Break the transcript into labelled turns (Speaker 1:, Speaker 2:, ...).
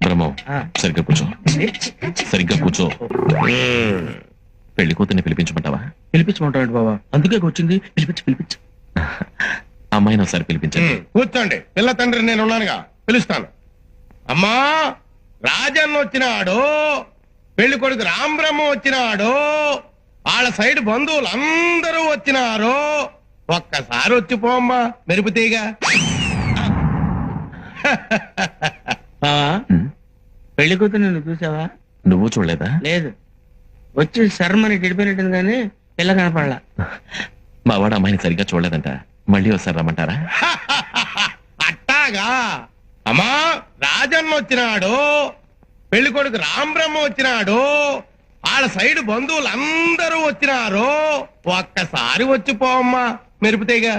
Speaker 1: బ్రహ్మం సరిగ్గా కూర్చో, సరిగ్గా కూర్చో. పెళ్లి కూతుర్ని పిలిపించమంటావా?
Speaker 2: పిలిపించమంటాడు బాబా, అందుకే వచ్చింది. పిలిపించు.
Speaker 1: అమ్మాయిని ఒకసారి పిలిపించండి.
Speaker 3: కూర్చోండి, పిల్ల తండ్రి నేను ఉన్నానుగా, పిలుస్తాను. అమ్మా, రాజన్న వచ్చినాడు, పెళ్లి కొడుకు రాంబ్రహ్మ వచ్చినాడు, వాళ్ళ సైడ్ బంధువులు అందరూ వచ్చినారు. ఒక్కసారి వచ్చిపోమ్మా మెరుపుతీగా.
Speaker 2: పెళ్లి కూతురు నువ్వు చూసావా?
Speaker 1: నువ్వు చూడలేదా?
Speaker 2: లేదు, వచ్చి శర్మని గడిపోయినట్టుంది కానీ పిల్ల కనపడలా.
Speaker 1: మా వాడు అమ్మాయిని సరిగ్గా చూడలేదంట, మళ్ళీ ఒకసారి రమ్మంటారా?
Speaker 3: అట్టాగా. అమ్మా, రాజన్న వచ్చినాడు, పెళ్లి కొడుకు రాంబ్రహ్మ వచ్చినాడు, వాళ్ళ సైడ్ బంధువులు అందరూ వచ్చినారు. ఒక్కసారి వచ్చిపోమ్మా మెరుపుతీగా.